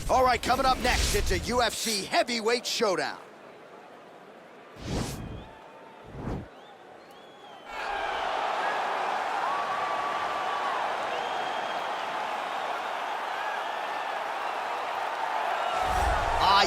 All right, coming up next, it's a UFC heavyweight showdown.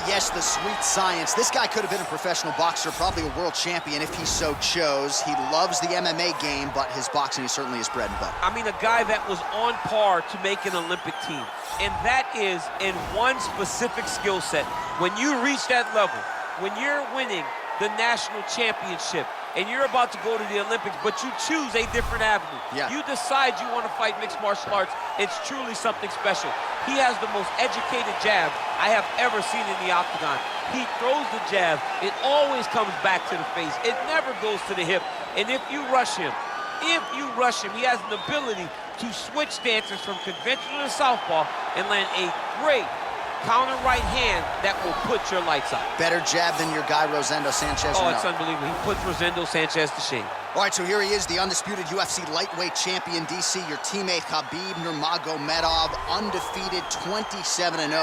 Yes, the sweet science. This guy could have been a professional boxer, probably a world champion if he so chose. He loves the MMA game, but his boxing is certainly his bread and butter. I mean, a guy that was on par to make an Olympic team. And that is in one specific skill set. When you reach that level, when you're winning the national championship, and you're about to go to the Olympics, but you choose a different avenue. Yeah. You decide you want to fight mixed martial arts. It's truly something special. He has the most educated jab I have ever seen in the octagon. He throws the jab. It always comes back to the face. It never goes to the hip. And if you rush him, he has an ability to switch stances from conventional to southpaw and land a great counter right hand that will put your lights out. Better jab than your guy, Rosendo Sanchez. Oh, it's unbelievable. He puts Rosendo Sanchez to shame. All right, so here he is, the undisputed UFC lightweight champion, DC. Your teammate, Khabib Nurmagomedov, undefeated, 27-0.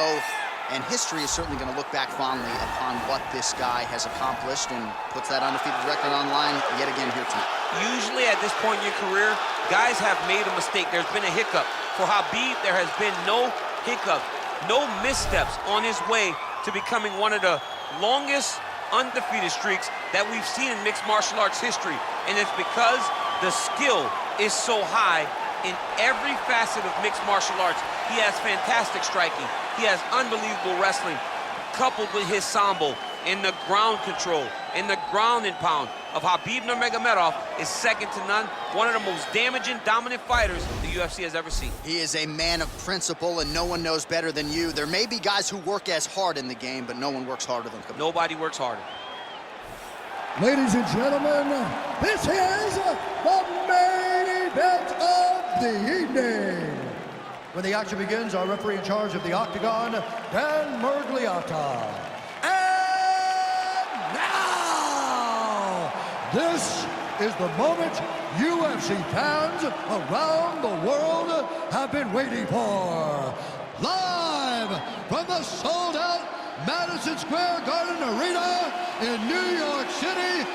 And history is certainly going to look back fondly upon what this guy has accomplished and puts that undefeated record online yet again here tonight. Usually at this point in your career, guys have made a mistake. There's been a hiccup. For Khabib, there has been no hiccup. No missteps on his way to becoming one of the longest undefeated streaks that we've seen in mixed martial arts history. And it's because the skill is so high in every facet of mixed martial arts. He has fantastic striking. He has unbelievable wrestling, coupled with his sambo and the ground control and the ground and pound of Khabib Nurmagomedov is second to none. One of the most damaging, dominant fighters the UFC has ever seen. He is a man of principle, and no one knows better than you. There may be guys who work as hard in the game, but no one works harder than Khabib. Nobody works harder. Ladies and gentlemen, this is the main event of the evening. When the action begins, our referee in charge of the Octagon, Dan Murgliata. And now, this is the moment UFC fans around the world have been waiting for. Live from the sold-out Madison Square Garden Arena in New York City,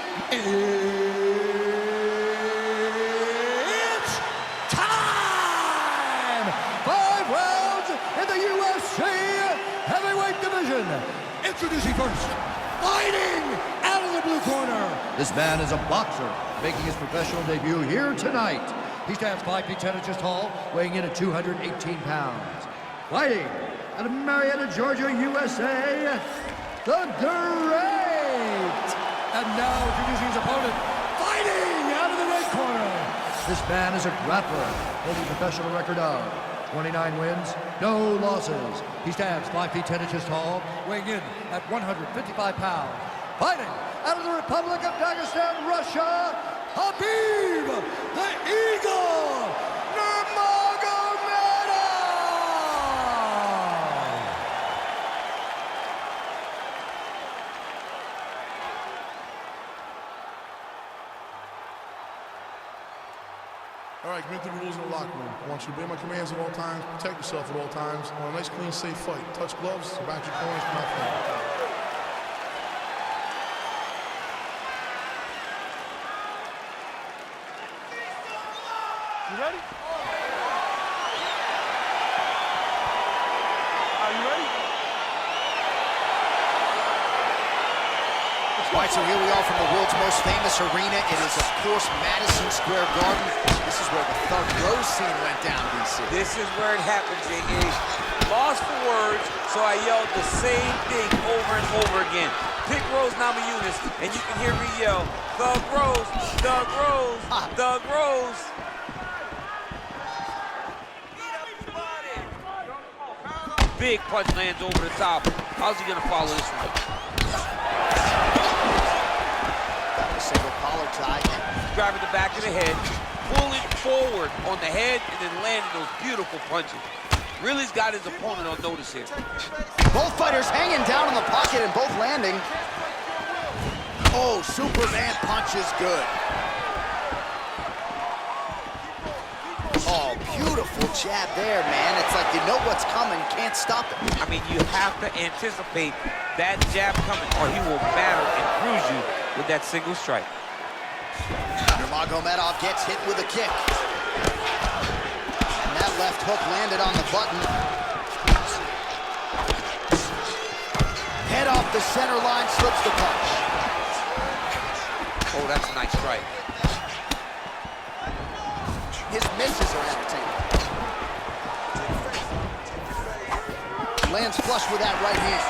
it's time! 5 rounds in the UFC heavyweight division. Introducing first, fighting out of the blue corner. This man is a boxer, making his professional debut here tonight. He stands 5 feet 10 inches tall, weighing in at 218 pounds. Fighting out of Marietta, Georgia, USA, the Great! And now introducing his opponent, fighting out of the red corner. This man is a grappler, holding a professional record of 29 wins, no losses. He stands 5 feet 10 inches tall, weighing in at 155 pounds. Fighting out of the Republic of Dagestan, Russia, Khabib, the Eagle, Nurmagomedov! All right, commit to the rules in the locker room. I want you to obey my commands at all times, protect yourself at all times. I want a nice, clean, safe fight. Touch gloves, back your corners, not fight. You ready? Are you ready? All right, so here we are from the world's most famous arena. It is, of course, Madison Square Garden. This is where the Thug Rose scene went down, DC. This is where it happened, J.A. Lost for words, so I yelled the same thing over and over again. Pick Rose Namajunas, and you can hear me yell, Thug Rose, Thug Rose, Thug Rose. Big punch lands over the top. How's he gonna follow this one? Single collar tie. Driving the back of the head, pulling forward on the head, and then landing those beautiful punches. Really's got his opponent on notice here. Both fighters hanging down in the pocket and both landing. Oh, Superman punch is good. Oh, Beautiful jab there, man. It's like you know what's coming, can't stop it. I mean, you have to anticipate that jab coming, or he will batter and bruise you with that single strike. Nurmagomedov gets hit with a kick. And that left hook landed on the button. Head off the center line, slips the punch. Oh, that's a nice strike. His misses are entertaining. Lands flush with that right hand.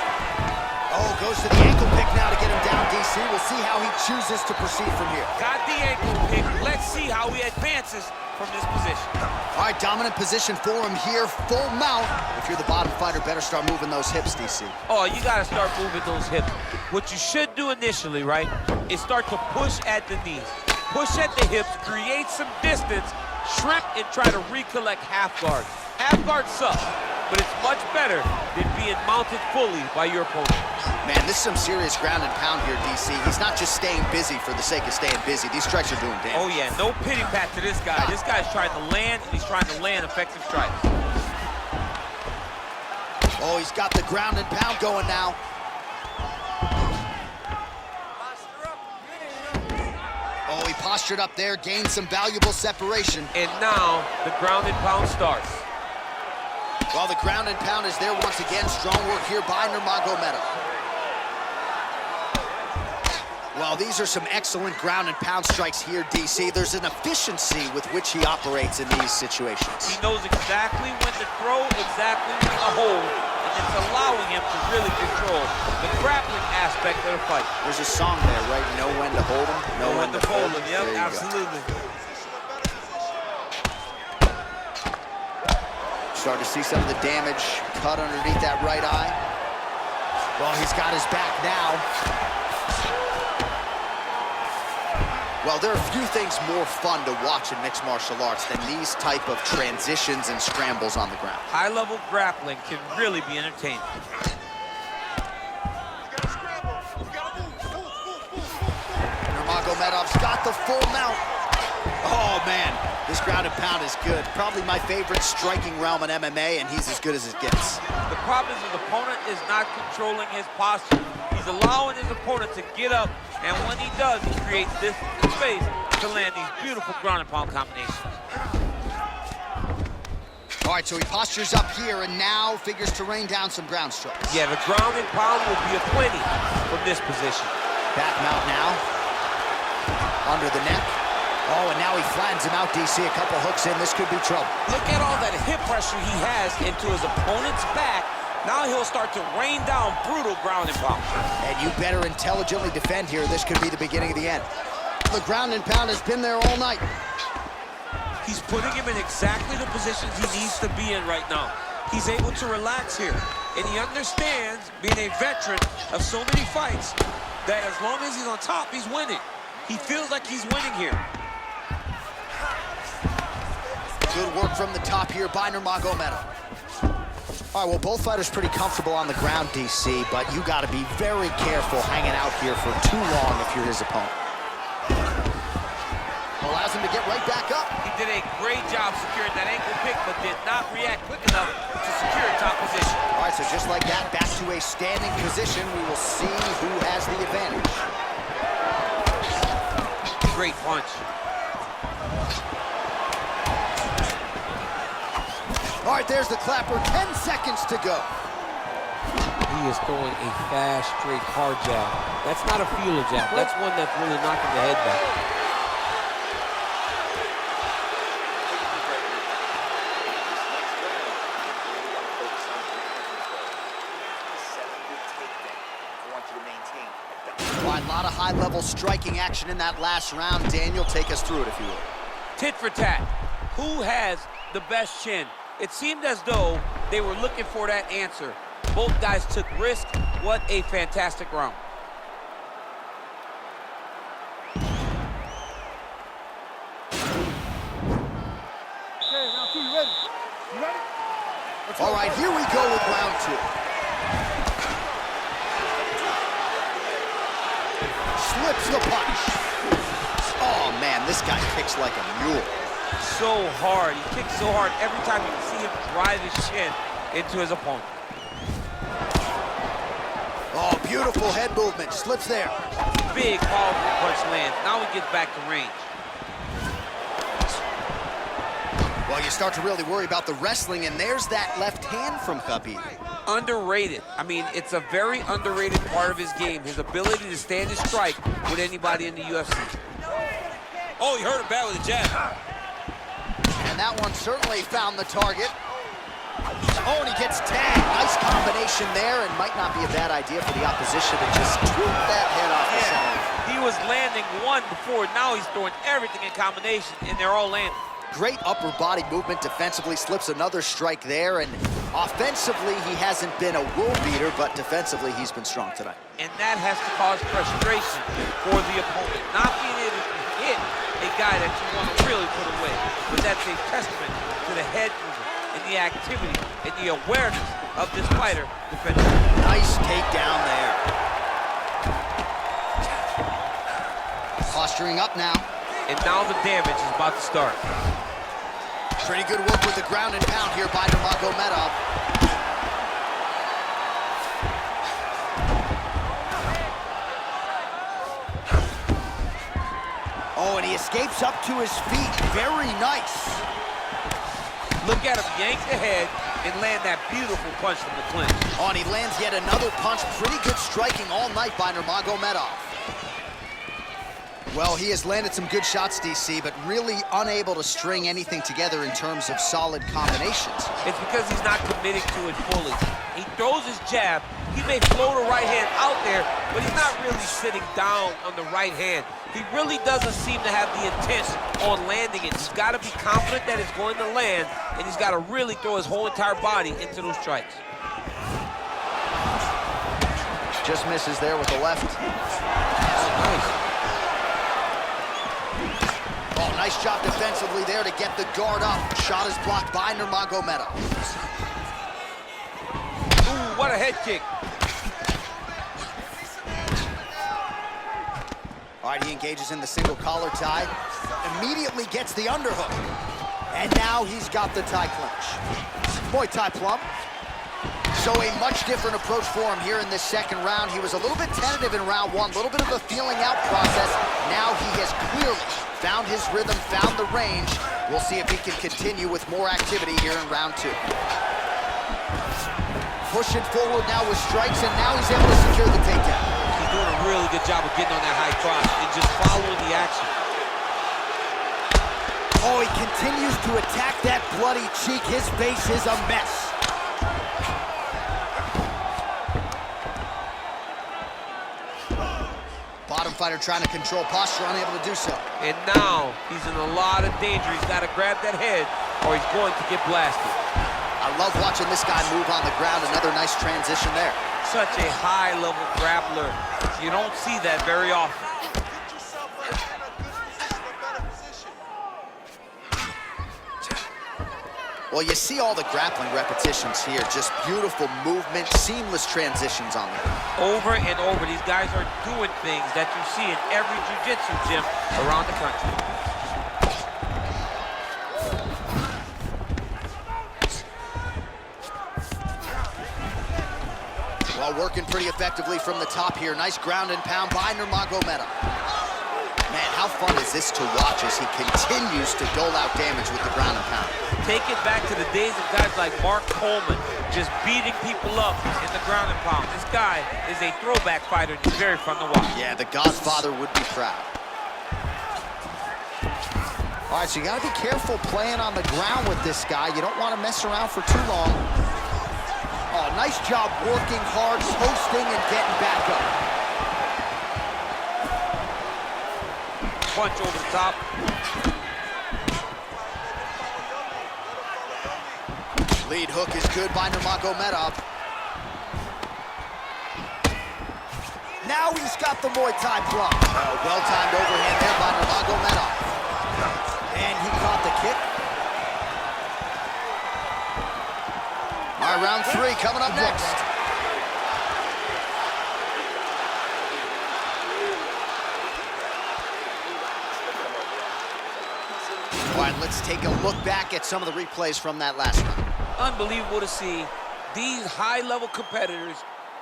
Oh, goes to the ankle pick now to get him down, DC. We'll see how he chooses to proceed from here. Got the ankle pick. Let's see how he advances from this position. All right, dominant position for him here, full mount. If you're the bottom fighter, better start moving those hips, DC. Oh, you got to start moving those hips. What you should do initially, right, is start to push at the knees. Push at the hips, create some distance, shrimp, and try to recollect half guard. Half guard sucks, but it's much better than being mounted fully by your opponent. Man, this is some serious ground and pound here, DC. He's not just staying busy for the sake of staying busy. These strikes are doing damage. Oh, yeah, no pity pat to this guy. This guy's trying to land, and he's trying to land effective strikes. Oh, he's got the ground and pound going now. Oh, he postured up there, gained some valuable separation. And now the ground and pound starts. Well, the ground and pound is there once again. Strong work here by Nurmagomedov. Well, these are some excellent ground and pound strikes here, DC. There's an efficiency with which he operates in these situations. He knows exactly when to throw, exactly when to hold, and it's allowing him to really control the grappling aspect of the fight. There's a song there, right? Know when to hold him, know when to fold him. Yep, absolutely. Start to see some of the damage cut underneath that right eye. Well, he's got his back now. Well, there are a few things more fun to watch in mixed martial arts than these type of transitions and scrambles on the ground. High-level grappling can really be entertaining. Nurmagomedov's got the full mount. Oh, man, this ground and pound is good. Probably my favorite striking realm in MMA, and he's as good as it gets. The problem is his opponent is not controlling his posture. He's allowing his opponent to get up, and when he does, he creates this space to land these beautiful ground and pound combinations. All right, so he postures up here and now figures to rain down some ground strikes. Yeah, the ground and pound will be a plenty from this position. Back mount now. Under the neck. Oh, and now he flattens him out, DC. A couple hooks in. This could be trouble. Look at all that hip pressure he has into his opponent's back. Now he'll start to rain down brutal ground and pound. And you better intelligently defend here. This could be the beginning of the end. The ground and pound has been there all night. He's putting him in exactly the positions he needs to be in right now. He's able to relax here. And he understands, being a veteran of so many fights, that as long as he's on top, he's winning. He feels like he's winning here. Good work from the top here by Nurmagomedov. All right, well, both fighters pretty comfortable on the ground, DC, but you got to be very careful hanging out here for too long if you're his opponent. Allows him to get right back up. He did a great job securing that ankle pick, but did not react quick enough to secure a top position. All right, so just like that, back to a standing position. We will see who has the advantage. Great punch. All right, there's the clapper. 10 seconds to go. He is throwing a fast, straight, hard jab. That's not a feeler jab. That's one that's really knocking the head back. All right, a lot of high-level striking action in that last round. Daniel, take us through it, if you will. Tit for tat. Who has the best chin? It seemed as though they were looking for that answer. Both guys took risk. What a fantastic round. Okay, round two, you ready? You ready? All right, here we go with round two. Slips the punch. Oh, man, this guy kicks like a mule. so hard. He kicks so hard every time you can see him drive his shin into his opponent. Oh, beautiful head movement. Slips there. Big, powerful punch lands. Now he gets back to range. Well, you start to really worry about the wrestling, and there's that left hand from Khabib. Underrated. I mean, it's a very underrated part of his game, his ability to stand and strike with anybody in the UFC. Oh, he hurt him bad with a jab. And that one certainly found the target. Oh, and he gets tagged. Nice combination there, and might not be a bad idea for the opposition to just tweak that head off the center. He was landing one before. Now he's throwing everything in combination, and they're all landing. Great upper body movement defensively, slips another strike there, and offensively, he hasn't been a world beater, but defensively, he's been strong tonight. And that has to cause frustration for the opponent. Not being able to hit a guy that you want to really put away. But that's a testament to the head movement and the activity and the awareness of this fighter defending. Nice takedown there. Posturing up now. And now the damage is about to start. Pretty good work with the ground and pound here by Nurmagomedov. Oh, and he escapes up to his feet. Very nice. Look at him yank the head and land that beautiful punch from the clinch. Oh, and he lands yet another punch. Pretty good striking all night by Nurmagomedov. Well, he has landed some good shots, DC, but really unable to string anything together in terms of solid combinations. It's because he's not committing to it fully. He throws his jab. He may float a right hand out there, but he's not really sitting down on the right hand. He really doesn't seem to have the intent on landing it. He's got to be confident that it's going to land, and he's got to really throw his whole entire body into those strikes. Just misses there with the left. Oh, nice. Oh, nice job defensively there to get the guard up. Shot is blocked by Nurmagomedov. Ooh, what a head kick. All right, he engages in the single collar tie. Immediately gets the underhook. And now he's got the tie clinch. Muay Thai plum. So a much different approach for him here in this second round. He was a little bit tentative in round one, a little bit of a feeling out process. Now he has clearly found his rhythm, found the range. We'll see if he can continue with more activity here in round two. Pushing forward now with strikes, and now he's able to secure the takedown. He's doing a really good job of getting on that high cross and just following the action. Oh, he continues to attack that bloody cheek. His face is a mess. Bottom fighter trying to control posture, unable to do so. And now he's in a lot of danger. He's got to grab that head or he's going to get blasted. I love watching this guy move on the ground. Another nice transition there. Such a high-level grappler. You don't see that very often. Well, you see all the grappling repetitions here. Just beautiful movement, seamless transitions on there. Over and over, these guys are doing things that you see in every jiu-jitsu gym around the country. Well, working pretty effectively from the top here. Nice ground and pound by Nurmagomedov. Man, how fun is this to watch as he continues to dole out damage with the ground and pound. Take it back to the days of guys like Mark Coleman, just beating people up in the ground and pound. This guy is a throwback fighter. It's very fun to watch. Yeah, the Godfather would be proud. All right, so you gotta be careful playing on the ground with this guy. You don't want to mess around for too long. Oh, nice job working hard, posting, and getting back up. Punch over the top. Lead hook is good by Nurmagomedov. Now he's got the Muay Thai plum. Oh, well-timed overhand there by Nurmagomedov. And he caught the kick. All right, round three coming up next. All right, let's take a look back at some of the replays from that last round. Unbelievable to see these high-level competitors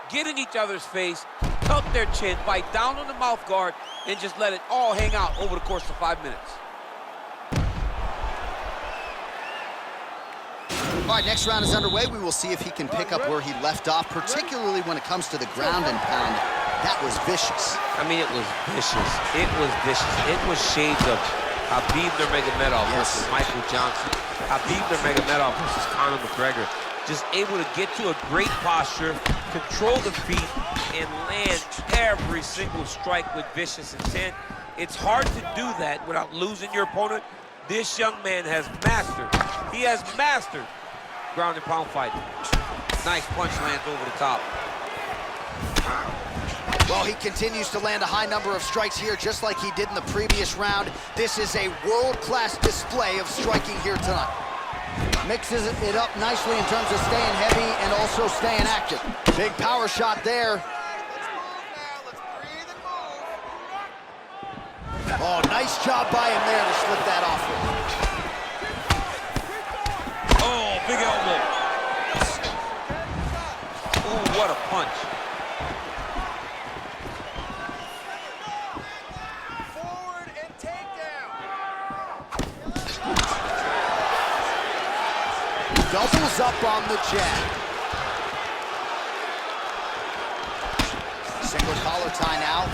get in each other's face, tuck their chin, bite down on the mouth guard, and just let it all hang out over the course of 5 minutes. All right, next round is underway. We will see if he can pick up where he left off, particularly when it comes to the ground and pound. That was vicious. I mean, it was vicious. It was vicious. It was shades of Khabib Nurmagomedov versus Michael Johnson. Khabib Nurmagomedov versus Conor McGregor. Just able to get to a great posture, control the feet, and land every single strike with vicious intent. It's hard to do that without losing your opponent. This young man has mastered. He has mastered ground and pound fighting. Nice punch lands over the top. Well, he continues to land a high number of strikes here, just like he did in the previous round. This is a world-class display of striking here tonight. Mixes it up nicely in terms of staying heavy and also staying active. Big power shot there. Oh, nice job by him there to slip that off with. Oh, big elbow. Oh, what a punch. Forward and takedown. Doubles up on the jab. Single collar tie now.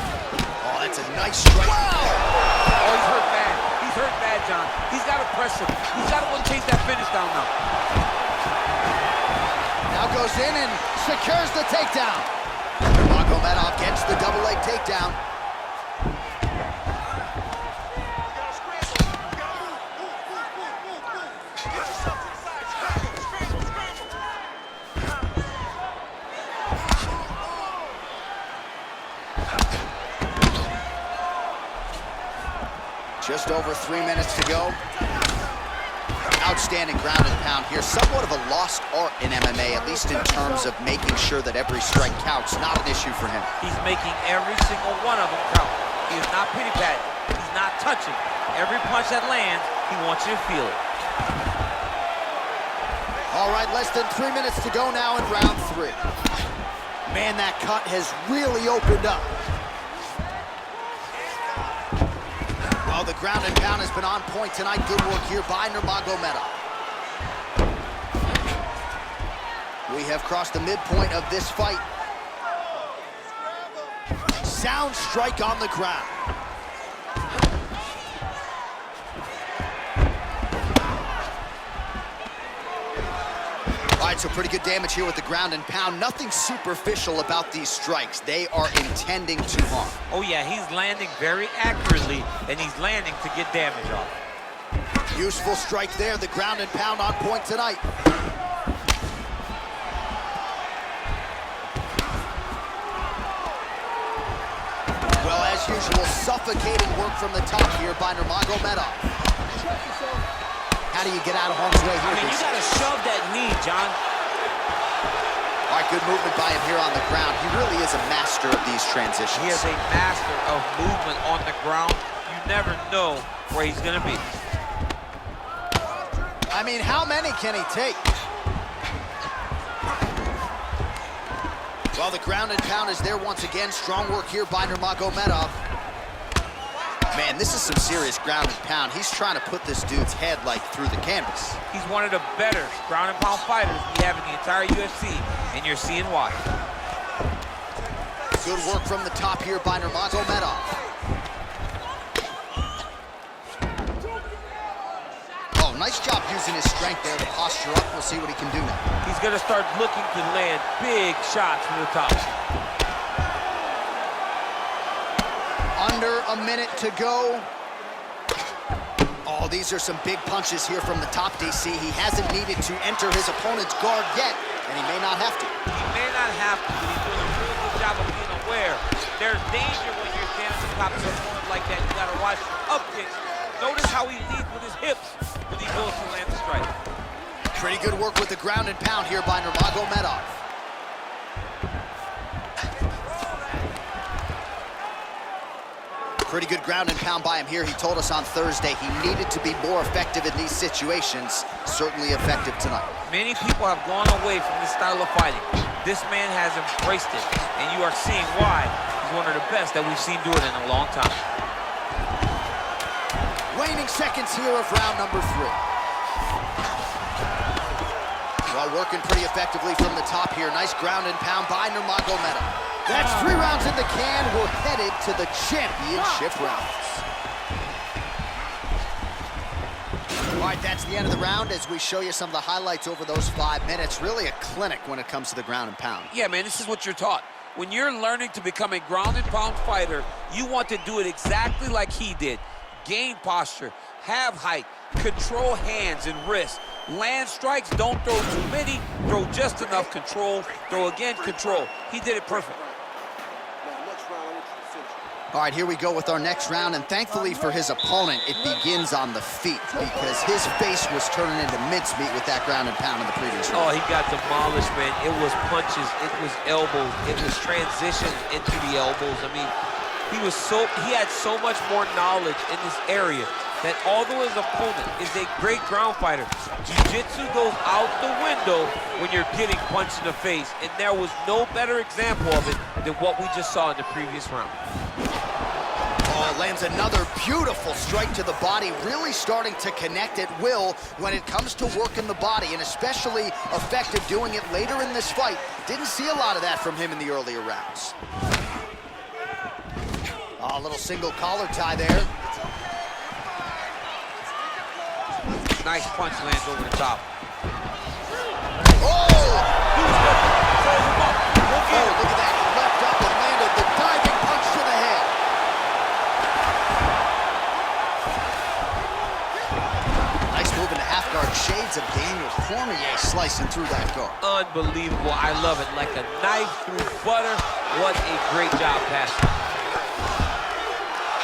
Oh, that's a nice strike. Wow! Oh, he's hurt bad. He's hurt bad, John. He's got to press him. He's got to go chase that finish down now. Now goes in and secures the takedown. Nurmagomedov gets the double leg takedown. Just over 3 minutes to go. Outstanding ground and pound here. Somewhat of a lost art in MMA, at least in terms of making sure that every strike counts. Not an issue for him. He's making every single one of them count. He is not pity-patting. He's not touching. Every punch that lands, he wants you to feel it. All right, less than 3 minutes to go now in round 3. Man, that cut has really opened up. Oh, the ground and pound has been on point tonight. Good work here by Nurmagomedov. We have crossed the midpoint of this fight. Sound strike on the ground. All right, so pretty good damage here with the ground and pound. Nothing superficial about these strikes. They are intending to harm. Oh, yeah, he's landing very accurately, and he's landing to get damage off. Useful strike there. The ground and pound on point tonight. Well, as usual, suffocating work from the top here by Nurmagomedov. How do you get out of harm's way here? I mean, you got to shove that knee, John. All right, good movement by him here on the ground. He really is a master of these transitions. He is a master of movement on the ground. You never know where he's going to be. I mean, how many can he take? Well, the ground and pound is there once again. Strong work here by Nurmagomedov. Man, this is some serious ground and pound. He's trying to put this dude's head, like, through the canvas. He's one of the better ground and pound fighters we have in the entire UFC, and you're seeing why. Good work from the top here by Nurmagomedov. Oh, nice job using his strength there to posture up. We'll see what he can do now. He's going to start looking to land big shots from the top. Under a minute to go. Oh, these are some big punches here from the top, DC. He hasn't needed to enter his opponent's guard yet, and he may not have to. He may not have to, but he's doing a really good job of being aware. There's danger when you're standing on top of your opponent like that. You got to watch your up kicks. Notice how he leads with his hips when he goes to land the strike. Pretty good work with the ground and pound here by Nurmagomedov. Pretty good ground and pound by him here. He told us on Thursday he needed to be more effective in these situations. Certainly effective tonight. Many people have gone away from this style of fighting. This man has embraced it, and you are seeing why he's one of the best that we've seen do it in a long time. Waning seconds here of round number 3. Well, working pretty effectively from the top here. Nice ground and pound by Nurmagomedov. That's 3 rounds in the can. We're headed to the championship rounds. All right, that's the end of the round as we show you some of the highlights over those 5 minutes. Really a clinic when it comes to the ground and pound. Yeah, man, this is what you're taught. When you're learning to become a ground and pound fighter, you want to do it exactly like he did. Gain posture, have height, control hands and wrists. Land strikes, don't throw too many, throw just enough, control, throw again, control. He did it perfect. All right, here we go with our next round, and thankfully for his opponent, it begins on the feet because his face was turning into mincemeat with that ground and pound in the previous round. Oh, he got demolished, man. It was punches, it was elbows, it was transitions into the elbows. I mean, he had so much more knowledge in this area that although his opponent is a great ground fighter, jiu-jitsu goes out the window when you're getting punched in the face, and there was no better example of it than what we just saw in the previous round. Oh, lands another beautiful strike to the body, really starting to connect at will when it comes to working the body, and especially effective doing it later in this fight. Didn't see a lot of that from him in the earlier rounds. Oh, a little single collar tie there. Nice punch lands over the top. Oh! Look at that. He leapt up and landed the diving punch to the head. Nice move into half guard. Shades of Daniel Cormier slicing through that guard. Unbelievable. I love it. Like a knife through butter. What a great job, Pastor.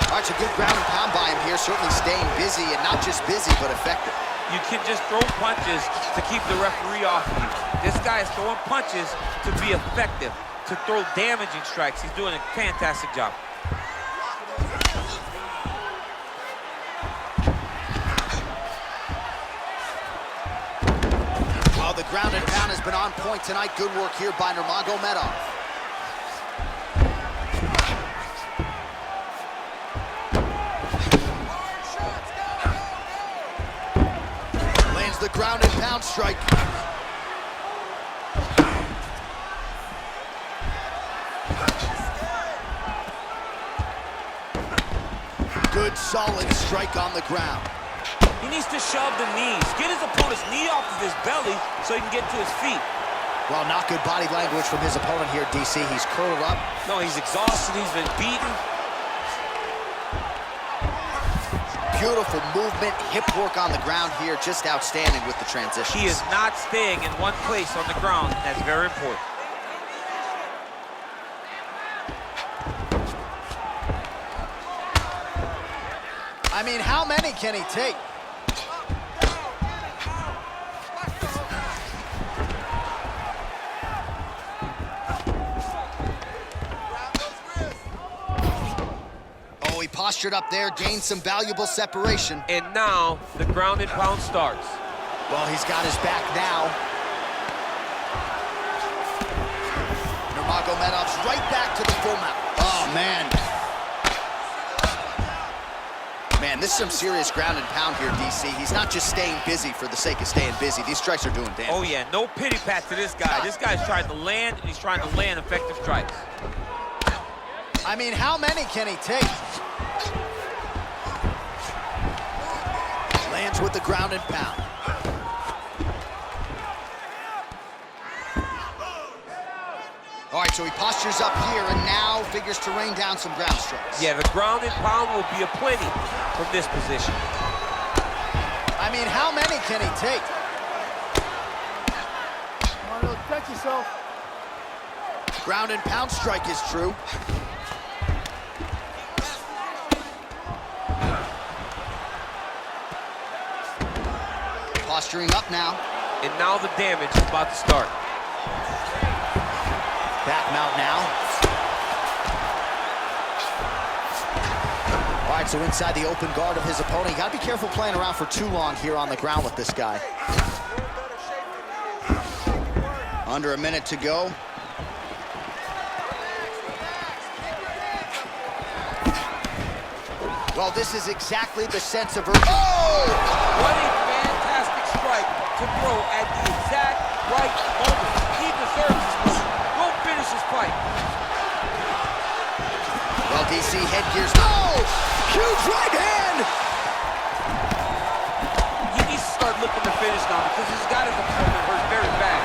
All right, it's a good ground and pound by him here. Certainly staying busy, and not just busy, but effective. You can just throw punches to keep the referee off of you. This guy is throwing punches to be effective, to throw damaging strikes. He's doing a fantastic job. Well, the ground and pound has been on point tonight. Good work here by Nurmagomedov. The ground and pound strike. Good solid strike on the ground. He needs to shove the knees. Get his opponent's knee off of his belly so he can get to his feet. Well, not good body language from his opponent here, DC. He's curled up. No, he's exhausted. He's been beaten. Beautiful movement, hip work on the ground here, just outstanding with the transitions. He is not staying in one place on the ground, and that's very important. I mean, how many can he take? He postured up there, gained some valuable separation. And now the ground and pound starts. Well, he's got his back now. Nurmagomedov's right back to the full mount. Oh, man. Man, this is some serious ground and pound here, DC. He's not just staying busy for the sake of staying busy. These strikes are doing damage. Oh, yeah, no pity pat to this guy. This guy's trying to land, and he's trying to land effective strikes. I mean, how many can he take? Lands with the ground and pound. All right, so he postures up here and now figures to rain down some ground strikes. Yeah, the ground and pound will be aplenty from this position. I mean, how many can he take? Come on, protect yourself. Ground and pound strike is true. Posturing up now. And now the damage is about to start. Back mount now. right, so inside the open guard of his opponent. You gotta be careful playing around for too long here on the ground with this guy. Under a minute to go. Well, this is exactly the sense of urgency. Oh! What a fantastic strike to throw at the exact right moment. He deserves this moment. Go finish his fight. Well, DC headgear's. Oh! Huge right hand! He needs to start looking to finish now because he's got his opponent hurt very bad.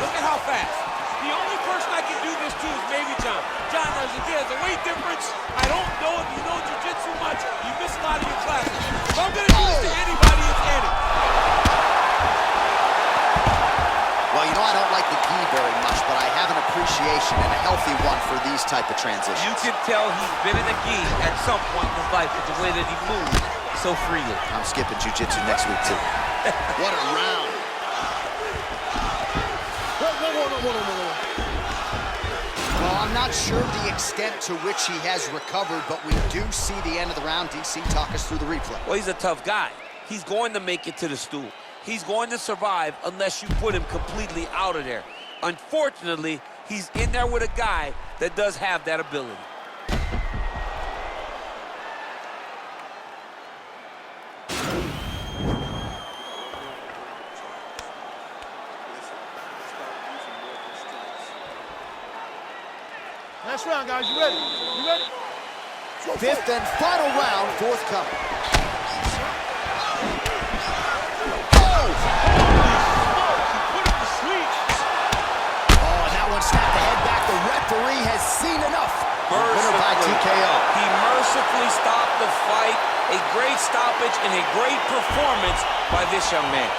Look at how fast. The only person I can do this to is maybe John. John, there's a weight difference. I don't know if you know jiu-jitsu much. You miss a lot of your classes. If I'm going to do this to anybody, it's Eddie. Well, you know, I don't like the gi very much, but I have an appreciation and a healthy one for these type of transitions. You can tell he's been in a gi at some point in his life with the way that he moves so freely. I'm skipping jiu-jitsu next week, too. What a round. Well, I'm not sure the extent to which he has recovered, but we do see the end of the round. DC, talk us through the replay. Well, he's a tough guy. He's going to make it to the stool. He's going to survive unless you put him completely out of there. Unfortunately, he's in there with a guy that does have that ability. Last round, guys. You ready? You ready? Fifth and final round, forthcoming. Oh! Oh, and that one snapped the head back. The referee has seen enough. Winner by TKO. He mercifully stopped the fight. A great stoppage and a great performance by this young man.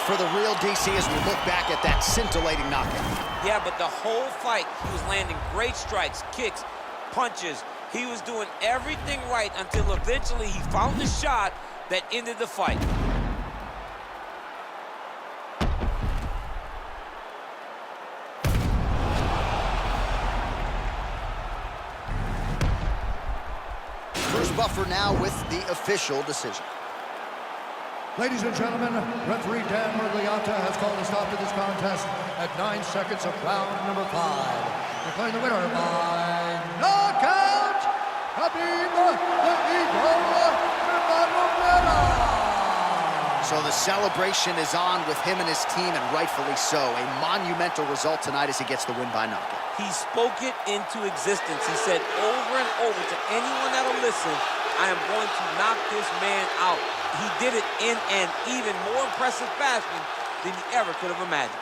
For the real DC as we look back at that scintillating knockout. Yeah, but the whole fight, he was landing great strikes, kicks, punches. He was doing everything right until eventually he found the shot that ended the fight. First buffer now with the official decision. Ladies and gentlemen, referee Dan Murgliata has called a stop to this contest at 9 seconds of round number 5. Declaring the winner by knockout, Khabib Nurmagomedov. So the celebration is on with him and his team, and rightfully so. A monumental result tonight as he gets the win by knockout. He spoke it into existence. He said over and over to anyone that'll listen, I am going to knock this man out. He did it in an even more impressive fashion than he ever could have imagined.